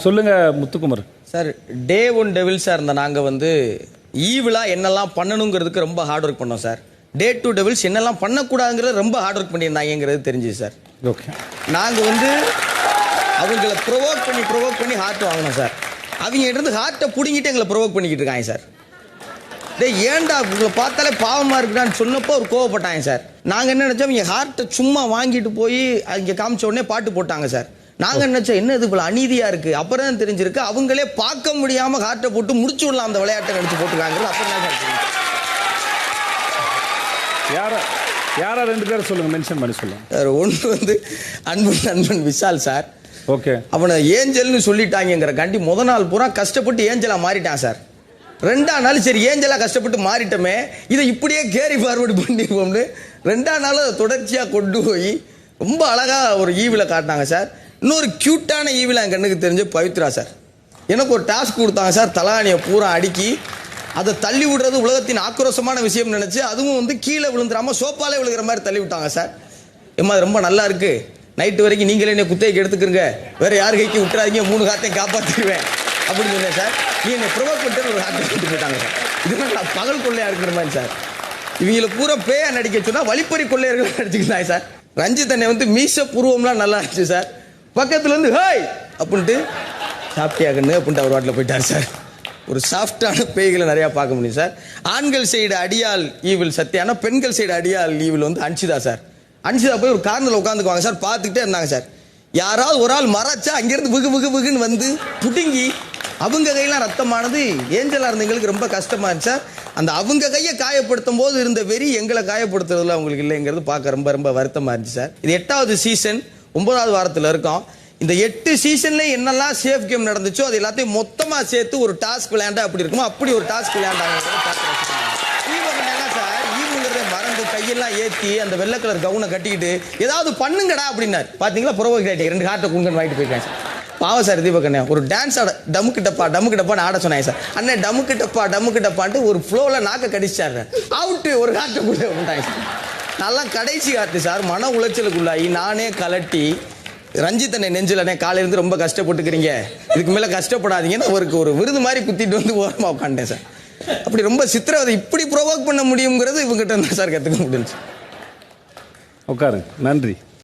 சொல்லுங்க Muthukumar sir. Day one டெவில்ஸாக இருந்த நாங்கள் வந்து ஈவிழா என்னெல்லாம் பண்ணணுங்கிறதுக்கு ரொம்ப ஹார்ட் ஒர்க் பண்ணோம் சார். டே டூ டெவில்ஸ் என்னெல்லாம் பண்ணக்கூடாதுங்கிறது ரொம்ப ஹார்ட் ஒர்க் பண்ணியிருந்தாங்கிறது தெரிஞ்சுது சார். ஓகே, நாங்கள் வந்து அவங்கள ப்ரொவோக் பண்ணி ஹார்ட் வாங்கினோம் சார். அவங்க இருந்து ஹார்ட்டை பிடுங்கிட்டு எங்களை ப்ரொவோக் பண்ணிக்கிட்டு இருக்காங்க சார். டே ஏன்டா உங்களை பார்த்தாலே பாவமாக இருக்குடான்னு சொன்னப்போ ஒரு கோவப்பட்டாங்க சார். நாங்கள் என்ன நினச்சோம், இங்கே ஹார்ட்டை சும்மா வாங்கிட்டு போய் இங்கே காமிச்ச உடனே பாட்டு போட்டாங்க சார். நாங்கள் நினச்சோம் என்ன இது இவ்வளோ அநீதியாக இருக்குது. அப்புறம் தான் தெரிஞ்சிருக்கு அவங்களே பார்க்க முடியாமல் ஹார்ட்டை போட்டு முடிச்சு விடலாம் அந்த விளையாட்டை நினச்சி போட்டுருக்காங்க. அப்புறம் தான் யாரா ரெண்டு பேரும் சொல்லுங்க, மென்ஷன் பண்ணி சொல்லுங்க சார். ஒன்று வந்து அன்பன் விஷால் சார். ஓகே, அவனை ஏஞ்சல்னு சொல்லிட்டாங்கிற கண்டி முத நாள் பூரா கஷ்டப்பட்டு ஏஞ்சலா மாறிட்டான் சார். ரெண்டாம் நாள் சரி ஏஞ்சலா கஷ்டப்பட்டு மாறிட்டோமே, இதை இப்படியே கேரி ஃபார்வர்டு பண்ணிடுவோம்னு ரெண்டாம் நாள் தொடர்ச்சியாக கொண்டு போய் ரொம்ப அழகாக ஒரு ஈவில் காட்டினாங்க சார். இன்னொரு க்யூட்டான ஈவில் என் கண்ணுக்கு தெரிஞ்ச பவித்ரா சார். எனக்கு ஒரு டாஸ்க் கொடுத்தாங்க சார், தலானியை பூரா அடுக்கி அதை தள்ளி விடுறது உலகத்தின் ஆக்ரோஷமான விஷயம் நினச்சி அதுவும் வந்து கீழே விழுந்துடாமல் சோப்பாலே விழுகிற மாதிரி தள்ளி விட்டாங்க சார். ஏமா அது ரொம்ப நல்லா இருக்குது, நைட்டு வரைக்கும் நீங்களே என்னை குத்தைக்கு எடுத்துக்கிறங்க, வேறு யார் கைக்கு விட்டுறாதீங்க, 3 காத்தையும் காப்பாற்றிடுவேன் அப்படின்னு சொன்னேன் சார். நீ என்னை ப்ரொவோக் பண்ணிட்டு ஒரு ஹார்ட் விட்டு போயிட்டாங்க சார். இதுதான் நான் பகல் கொள்ளையாக இருக்கிற மாதிரி சார். இவங்களை பூரா பேயா நடிக்க சொன்னால் வழிப்பறி கொள்ளையர்கள் நடிச்சுக்கிட்டாங்க சார். ரஞ்சித் அண்ணன் வந்து மீச பூர்வம்லாம் நல்லா இருந்துச்சு சார். பக்கத்தில் வந்து ஹேய் அப்படின்ட்டு சாப்பிட்டியாகன்னு அப்படின்ட்டு அவர் வாட்டில் போயிட்டார் சார். ஒரு சாஃப்டான பேய்களை நிறையா பார்க்க முடியும் சார். ஆண்கள் சைடு அடியால் ஈவில் சத்தியான, பெண்கள் சைடு அடியால் ஈவில் வந்து அன்சிதா சார். அன்சிதா போய் ஒரு கார்னரில் உட்காந்துக்குவாங்க சார், பார்த்துக்கிட்டே இருந்தாங்க சார். யாராவது ஒரு ஆள் மறைச்சா அங்கேருந்து புகுன்னு வந்து புடுங்கி அவங்க கையெல்லாம் ரத்தமானது ஏஞ்சலாக இருந்தவங்களுக்கு ரொம்ப கஷ்டமாக இருந்துச்சு சார். அந்த அவங்க கையை காயப்படுத்தும் போது இருந்த வெறி எங்களை காயப்படுத்துறதுல அவங்களுக்கு இல்லைங்கிறது பார்க்க ரொம்ப ரொம்ப வருத்தமாக இருந்துச்சு சார். இது 8வது சீசன் 9வது வாரத்தில் இருக்கோம். இந்த 8 சீசன்ல என்னெல்லாம் சேஃப் கேம் நடந்துச்சோ அது எல்லாத்தையும் மொத்தமாக சேர்த்து ஒரு டாஸ்க் விளையாண்டா அப்படி இருக்குமோ அப்படி ஒரு டாஸ்க் விளையாண்டாங்க சார். ஈவுங்கிறத மறந்து கையெல்லாம் ஏற்றி அந்த வெள்ளை கலர் கவுனை கட்டிக்கிட்டு ஏதாவது பண்ணுங்கடா அப்படின்னாரு. பார்த்தீங்களா, புறவோக்கு ஆகிட்டு 2 ஹார்ட்டை குங்கன் வாங்கிட்டு போயிருக்காங்க சார். பாவம் சார் தீபக் அண்ணன். ஒரு டான்ஸ் ஆட டமுக்கு டப்பான்னு ஆட சொன்னாங்க சார். அண்ணன் டமுக்கு டப்பான்ட்டு ஒரு ஃப்ளோவில் நாக்க கடிச்சாரு. அவுட்டு, ஒரு ஹார்ட்டை கூட பண்ணிட்டாங்க சார். நல்லா கடைசி ஹார்ட்டு சார். மன உளைச்சலுக்குள்ளாகி நானே கலட்டி ரஞ்சித் அண்ணன் நெஞ்சில் காலையிலேருந்து ரொம்ப கஷ்டப்பட்டுக்கிறீங்க, இதுக்கு மேலே கஷ்டப்படாதீங்கன்னு அவருக்கு ஒரு விருது மாதிரி குத்திட்டு வந்து ஓரமாக உட்காண்டேன் சார். அப்படி ரொம்ப சித்திரவதை இப்படி ப்ரொவோக் பண்ண முடியுங்கிறது இவங்ககிட்ட இருந்தால் சார் கற்றுக்க முடிஞ்சு. உட்காருங்க. நன்றி.